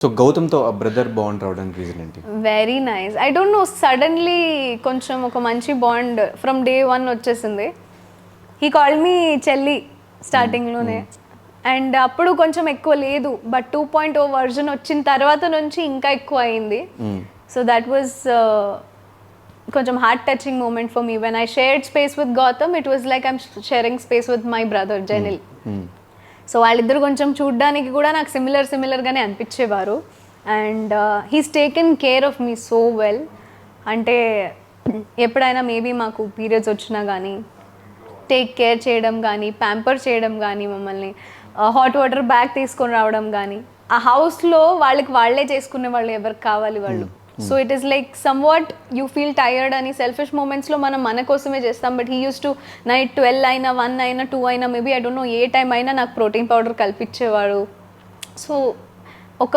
So గౌతమ్‌తో ఆ brother bond రావడానికి reason ఏంటి? Very nice. I don't know, suddenly కొంచెం ఒక మంచి బాండ్ ఫ్రమ్ డే 1 వచ్చేసింది. హీ కాల్డ్ మీ చెల్లి స్టార్టింగ్‌లోనే. అండ్ అప్పుడు కొంచెం ఎక్కువ లేదు. బట్ 2.0 వర్జన్ వచ్చిన తర్వాత నుంచి ఇంకా ఎక్కువ అయింది. సో దట్ వాజ్ కొంచెం heart touching moment for me. When I shared space with Gautam, it was like I'm sharing space with my brother Jenil. So వాళ్ళిద్దరు కొంచెం చూడ్డానికి కూడా నాకు సిమిలర్గానే అనిపించేవారు. And he's taken care of me so well. అంటే ఎప్పుడైనా మేబీ మాకు పీరియడ్స్ వచ్చినా కానీ టేక్ కేర్ చేయడం కానీ, ప్యాంపర్ చేయడం కానీ, మమ్మల్ని హాట్ వాటర్ బ్యాగ్ తీసుకొని రావడం కానీ, ఆ హౌస్లో వాళ్ళే చేసుకునే వాళ్ళు ఎవరికి కావాలి వాళ్ళు. So it is like some what you feel tired అని సెల్ఫిష్ మూమెంట్స్లో మనం మన కోసమే చేస్తాం. But he use to night 12 అయినా 1 అయినా 2 అయినా maybe I don't know A time అయినా నాకు ప్రోటీన్ పౌడర్ కల్పించేవాడు. సో ఒక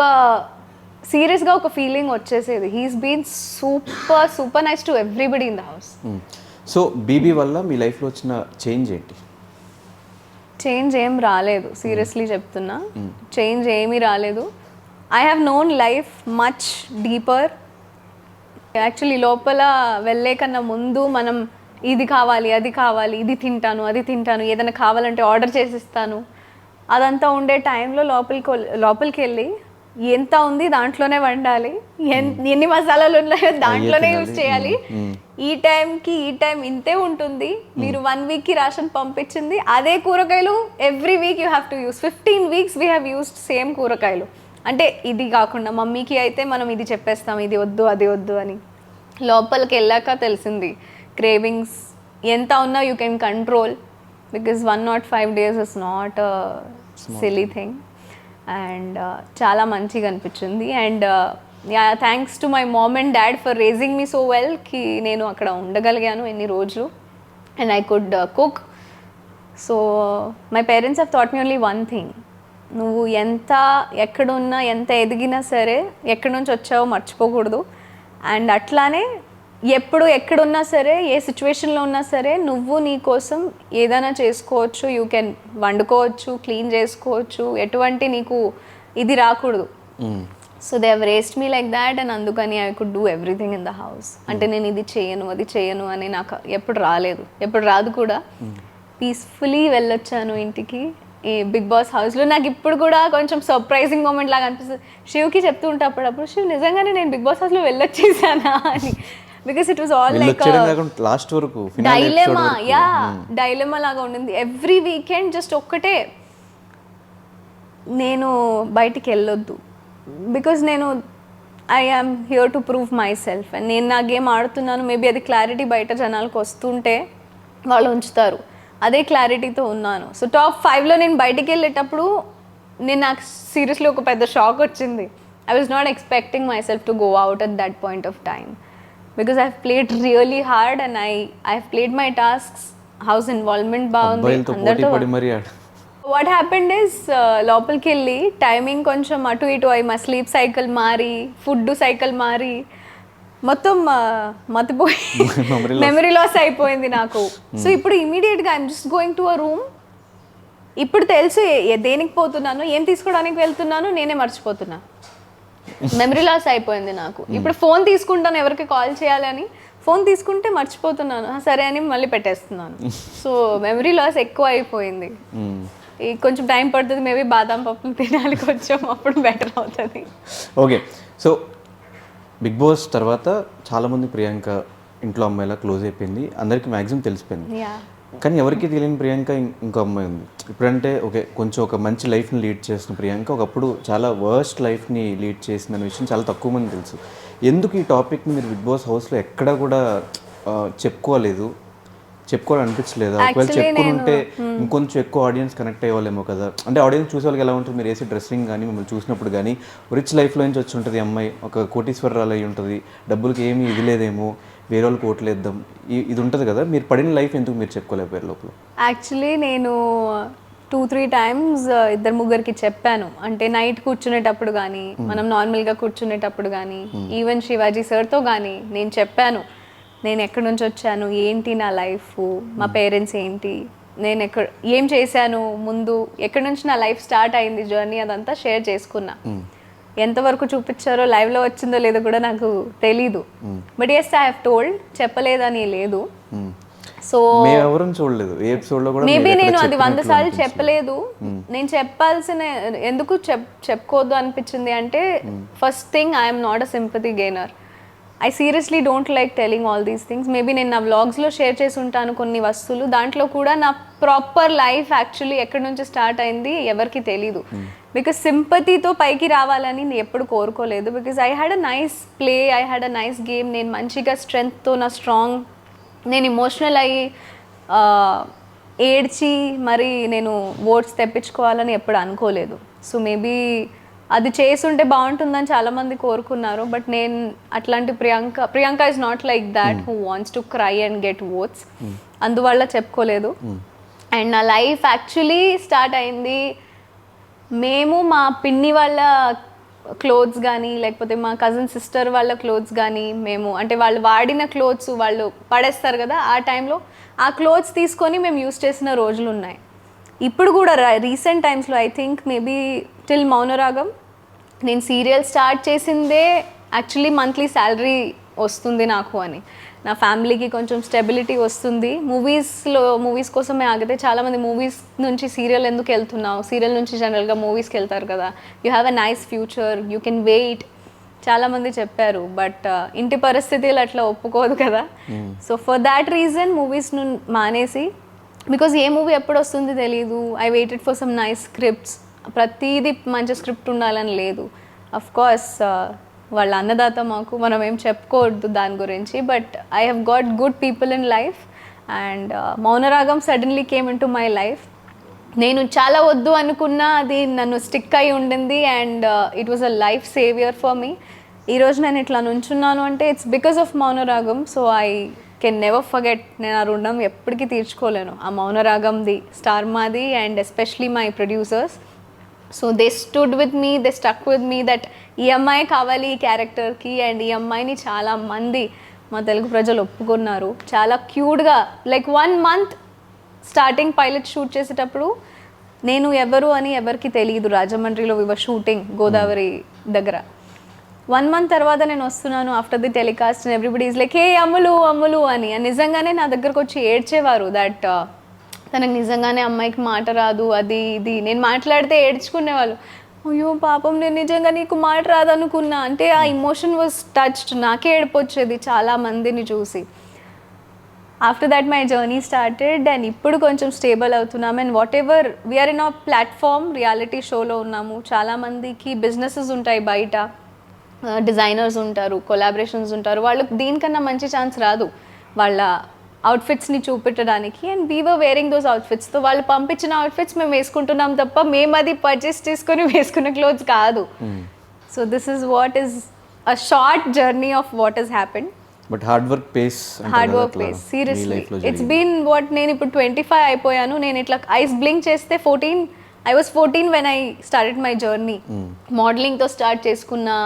సీరియస్గా ఒక ఫీలింగ్ వచ్చేసేది. He's been super nice to everybody in the house. So BB వల్ల మీ లైఫ్లో వచ్చిన చేంజ్ ఏంటి? చేంజ్ ఏం రాలేదు, సీరియస్లీ చెప్తున్నా. చేంజ్ ఏమీ రాలేదు. I have known life much deeper. Actually లోపల వెళ్ళే కన్నా ముందు మనం ఇది కావాలి, అది కావాలి, ఇది తింటాను, అది తింటాను, ఏదైనా కావాలంటే ఆర్డర్ చేసిస్తాను, అదంతా ఉండే టైంలో లోపలికి వెళ్ళి ఎంత ఉంది దాంట్లోనే వండాలి, ఎన్ని మసాలాలు ఉన్నాయో దాంట్లోనే యూజ్ చేయాలి, ఈ టైంకి ఈ టైం ఇంతే ఉంటుంది, మీరు 1 వీక్కి రేషన్ పంపించింది అదే కూరగాయలు every week you have to use. 15 weeks we have used same కూరగాయలు. అంటే ఇది కాకుండా మమ్మీకి అయితే మనం ఇది చెప్పేస్తాం, ఇది వద్దు అది వద్దు అని. లోపలికి వెళ్ళాక తెలిసింది క్రేవింగ్స్ ఎంత ఉన్నా you can control, because 105 days is not a silly thing. And చాలా మంచిగా అనిపించింది. And thanks to my mom and dad for raising me so well కి నేను అక్కడ ఉండగలిగాను ఎన్ని రోజులు. And I could cook. So my parents have taught me only one thing, నువ్వు ఎక్కడున్నా ఎంత ఎదిగినా సరే ఎక్కడి నుంచి వచ్చావో మర్చిపోకూడదు. అండ్ అట్లానే ఎప్పుడు ఎక్కడున్నా సరే ఏ సిచ్యువేషన్లో ఉన్నా సరే నువ్వు నీ కోసం ఏదైనా చేసుకోవచ్చు, యూ కెన్ వండుకోవచ్చు, క్లీన్ చేసుకోవచ్చు, ఎటువంటి నీకు ఇది రాకూడదు. So they have raised me like that. And అందుకని I could do everything in the house. అంటే నేను ఇది చేయను అది చేయను అని నాకు ఎప్పుడు రాలేదు, ఎప్పుడు రాదు కూడా. పీస్ఫుల్లీ వెళ్ళొచ్చాను ఇంటికి ఈ బిగ్ బాస్ హౌస్లో. నాకు ఇప్పుడు కూడా కొంచెం సర్ప్రైజింగ్ మూమెంట్ లాగా అనిపిస్తుంది. శివ్కి చెప్తూ ఉంటా అప్పుడప్పుడు, శివ్ నిజంగానే నేను బిగ్ బాస్ హౌస్లో వెళ్ళొచ్చేసానా అని. Because it was all like last వరకు డైలెమా లాగా ఉండింది. ఎవ్రీ వీకెండ్ జస్ట్ ఒక్కటే, నేను బయటికి వెళ్ళొద్దు, బికాజ్ నేను I am here to prove myself. And నేను నా గేమ్ ఆడుతున్నాను. మేబీ అది క్లారిటీ బయట జనాలకు వస్తుంటే వాళ్ళు ఉంచుతారు, అదే క్లారిటీతో ఉన్నాను. సో టాప్ 5లో నేను బయటికి వెళ్ళేటప్పుడు నాకు సీరియస్లీ ఒక పెద్ద షాక్ వచ్చింది. I was not expecting my self to go out at that point of time, because I have played really hard and I have played my tasks. House involvement బాగుంది అందరితో. What happened is లోపలికి వెళ్ళి timing కొంచెం అటు ఇటు అయి మా sleep cycle మారి, ఫుడ్ సైకిల్ మారి, మొత్తం మతిపోయి మెమరీ లాస్ అయిపోయింది నాకు. సో ఇప్పుడు ఇమీడియట్గా I'm just going to a room. ఇప్పుడు తెలుసు దేనికి పోతున్నాను, ఏం తీసుకోవడానికి వెళ్తున్నాను, నేనే మర్చిపోతున్నా. మెమరీ లాస్ అయిపోయింది నాకు. ఇప్పుడు ఫోన్ తీసుకుంటాను ఎవరికి కాల్ చేయాలని, ఫోన్ తీసుకుంటే మర్చిపోతున్నాను, సరే అని మళ్ళీ పెట్టేస్తున్నాను. సో మెమరీ లాస్ ఎక్కువ అయిపోయింది. కొంచెం టైం పడుతుంది, మేబీ బాదం పప్పులు తినాలి కొంచెం, అప్పుడు బెటర్ అవుతుంది. ఓకే. సో బిగ్ బాస్ తర్వాత చాలామంది ప్రియాంక ఇంట్లో అమ్మాయిలా క్లోజ్ అయిపోయింది, అందరికీ మ్యాక్సిమం తెలిసిపోయింది. కానీ ఎవరికి తెలియని ప్రియాంక ఇంకో అమ్మాయి ఉంది. ఇప్పుడంటే ఓకే కొంచెం ఒక మంచి లైఫ్ని లీడ్ చేసిన ప్రియాంక ఒకప్పుడు చాలా వర్స్ట్ లైఫ్ని లీడ్ చేసిన విషయం చాలా తక్కువ మంది తెలుసు. ఎందుకు ఈ టాపిక్ని మీరు బిగ్ బాస్ హౌస్లో ఎక్కడ కూడా చెప్పుకోవాలనిపించలేదు? ఒకవేళ చెప్పుకుంటే ఇంకొంచెం ఎక్కువ ఆడియన్స్ కనెక్ట్ అయ్యేవాళ్ళేమో కదా. అంటే ఆడియన్స్ చూసే వాళ్ళకి ఎలా ఉంటుంది, మీరు వేసే డ్రెస్సింగ్ కానీ మిమ్మల్ని చూసినప్పుడు కానీ రిచ్ లైఫ్లో నుంచి వచ్చి ఉంటుంది అమ్మాయి, ఒక కోటీశ్వరరాలు అయి ఉంటుంది, డబ్బులకి ఏమీ ఇది లేదేమో, వేరే వాళ్ళు కోట్లేద్దాం, ఇది ఉంటుంది కదా. మీరు పడిన లైఫ్ ఎందుకు మీరు చెప్పుకోలేకపోయారు లోపల? యాక్చువల్లీ నేను 2-3 టైమ్స్ 2-3 చెప్పాను. అంటే నైట్ కూర్చునేటప్పుడు కానీ, మనం నార్మల్గా కూర్చునేటప్పుడు కానీ, ఈవెన్ శివాజీ సార్తో కానీ నేను చెప్పాను, నేను ఎక్కడి నుంచి వచ్చాను, ఏంటి నా లైఫ్, మా పేరెంట్స్ ఏంటి, నేను ఏం చేశాను ముందు, ఎక్కడి నుంచి నా లైఫ్ స్టార్ట్ అయింది జర్నీ, అదంతా షేర్ చేసుకున్నా. ఎంతవరకు చూపించారో లైవ్లో వచ్చిందో లేదో కూడా నాకు తెలీదు. But yes I have told, చెప్పలేదని లేదు. సో మేము ఎవరూ చూడలేదు ఏ ఎపిసోడ్ లో కూడా. మేబీ నేను అది 100 సార్లు చెప్పలేదు. నేను చెప్పాల్సిన ఎందుకు చెప్పుకోవద్దు అనిపించింది అంటే, first thing I'm not a sympathy gainer. I seriously don't like telling all these things. Maybe నేను నా వ్లాగ్స్లో షేర్ చేసి ఉంటాను కొన్ని వస్తువులు, దాంట్లో కూడా నా ప్రాపర్ లైఫ్ యాక్చువల్లీ ఎక్కడి నుంచి స్టార్ట్ అయింది ఎవరికి తెలీదు. బికాస్ సింపతితో పైకి రావాలని నేను ఎప్పుడు కోరుకోలేదు. Because I had a nice play, I had a nice game. నేను మంచిగా స్ట్రెంగ్త్తో నా స్ట్రాంగ్, నేను ఇమోషనల్ అయ్యి ఏడ్చి మరి నేను ఓట్స్ తెప్పించుకోవాలని ఎప్పుడు అనుకోలేదు. సో మేబీ అది చేసుంటే బాగుంటుందని చాలామంది కోరుకున్నారు. బట్ నేను అట్లాంటి Priyanka is not like that who wants to cry and get votes. అందువల్ల చెప్పుకోలేదు. అండ్ నా లైఫ్ యాక్చువల్లీ స్టార్ట్ అయింది, మేము మా పిన్ని వాళ్ళ క్లోత్స్ కానీ లేకపోతే మా కజిన్ సిస్టర్ వాళ్ళ క్లోత్స్ కానీ, మేము అంటే వాళ్ళు వాడిన క్లోత్స్ వాళ్ళు పడేస్తారు కదా, ఆ టైంలో ఆ క్లోత్స్ తీసుకొని మేము యూస్ చేసిన రోజులు ఉన్నాయి. ఇప్పుడు కూడా రీసెంట్ టైమ్స్లో I think maybe till Mounaragam నేను సీరియల్ స్టార్ట్ చేసిందే యాక్చువల్లీ మంత్లీ శాలరీ వస్తుంది నాకు అని, నా ఫ్యామిలీకి కొంచెం స్టెబిలిటీ వస్తుంది. మూవీస్ కోసమే ఆగితే చాలామంది మూవీస్ నుంచి సీరియల్ ఎందుకు వెళ్తున్నావు, సీరియల్ నుంచి జనరల్గా మూవీస్కి వెళ్తారు కదా, you have a nice future, you can wait, చాలామంది చెప్పారు. బట్ ఇంటి పరిస్థితులు అట్లా ఒప్పుకోదు కదా. సో ఫర్ దాట్ రీజన్ మూవీస్ను మానేసి, బికాజ్ ఏ మూవీ ఎప్పుడు వస్తుంది తెలియదు, I waited for some nice scripts. ప్రతిదీ మంచి స్క్రిప్ట్ ఉండాలని లేదు. అఫ్ కోర్స్ వాళ్ళ అన్నదాత మాకు, మనం ఏం చెప్పుకోవద్దు దాని గురించి. But I have got good people in life and Mounaragam suddenly came in to my life. నేను చాలా వద్దు అనుకున్నా అది నన్ను స్టిక్ అయి ఉండింది and it was a life saviour for me. ఈరోజు నేను ఇట్లా నుంచున్నాను అంటే it's because of Mounaragam. So I can never forget. నేను ఆ రుణం ఎప్పటికీ తీర్చుకోలేను. ఆ మౌనరాగంది, స్టార్ మాది and especially my producers. So they stood with me, they stuck with me that ఈ అమ్మాయి కావాలి ఈ క్యారెక్టర్కి. అండ్ ఈ అమ్మాయిని చాలా మంది మా తెలుగు ప్రజలు ఒప్పుకున్నారు. చాలా క్యూట్గా, like 1 month starting pilot shoot చేసేటప్పుడు నేను ఎవరు అని ఎవరికి తెలియదు. రాజమండ్రిలో వివర్ షూటింగ్ గోదావరి దగ్గర. 1 month తర్వాత నేను వస్తున్నాను after the telecast and everybody is like hey Ammulu అని. నిజంగానే నా దగ్గరకు వచ్చి ఏడ్చేవారు దట్ తనకు నిజంగానే అమ్మాయికి మాట రాదు, అది ఇది. నేను మాట్లాడితే ఏడ్చుకునేవాళ్ళు, అయ్యో పాపం నేను నిజంగా నీకు మాట రాదు అనుకున్నా. అంటే ఆ ఇమోషన్ వాజ్ టచ్డ్. నాకే ఏడుపు వచ్చేది చాలా మందిని చూసి. After that my journey started and ఇప్పుడు కొంచెం స్టేబుల్ అవుతున్నాం. And whatever we're in a platform, reality షోలో ఉన్నాము. చాలామందికి బిజినెసెస్ ఉంటాయి బయట, డిజైనర్స్ ఉంటారు, కొలాబరేషన్స్ ఉంటారు. వాళ్ళకి దీనికన్నా మంచి ఛాన్స్ రాదు వాళ్ళ అవుట్ఫిట్స్ని చూపెట్టడానికి. And we were wearing those అవుట్ఫిట్స్తో వాళ్ళు పంపించిన అవుట్ఫిట్స్ మేము వేసుకుంటున్నాం తప్ప మేము అది పర్చేస్ చేసుకొని వేసుకున్న క్లోత్స్ కాదు. So this is what is a short journey of what is happened. But hard work pays seriously it's been what. నేను ఇప్పుడు 25 అయిపోయాను. నేను ఇట్లా ఐస్ బ్లింక్ చేస్తే 14. I was 14 when I started my journey. మోడలింగ్తో స్టార్ట్ చేసుకున్నా.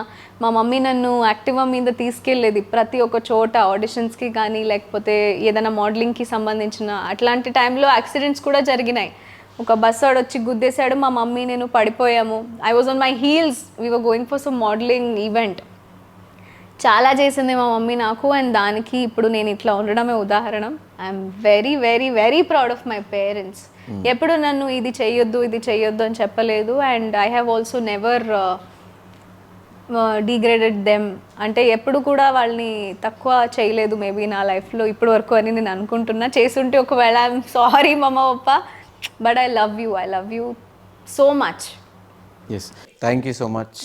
మా మమ్మీ నన్ను యాక్టివా మీద తీసుకెళ్ళేది ప్రతి ఒక్క చోట, ఆడిషన్స్కి కానీ లేకపోతే ఏదైనా మోడలింగ్కి సంబంధించిన. అట్లాంటి టైంలో యాక్సిడెంట్స్ కూడా జరిగినాయి. ఒక బస్ వాడు వచ్చి గుద్దేశాడు, మా మమ్మీ నేను పడిపోయాము. I was on my heels, we were going for some modelling event. చాలా చేసింది మా మమ్మీ నాకు. అండ్ దానికి ఇప్పుడు నేను ఇట్లా ఉండడమే ఉదాహరణం. I'm very very very proud of my parents. ఎప్పుడు నన్ను ఇది చెయ్యొద్దు అని చెప్పలేదు. And I have also never degraded them. అంటే ఎప్పుడు కూడా వాళ్ళని తక్కువ చేయలేదు మేబీ నా లైఫ్లో ఇప్పటి వరకు అని నేను అనుకుంటున్నా. చేసుంటే ఒకవేళ ఐఎమ్ సారీ మమ్మ పప్ప, but I love you so much. Yes, thank you so much.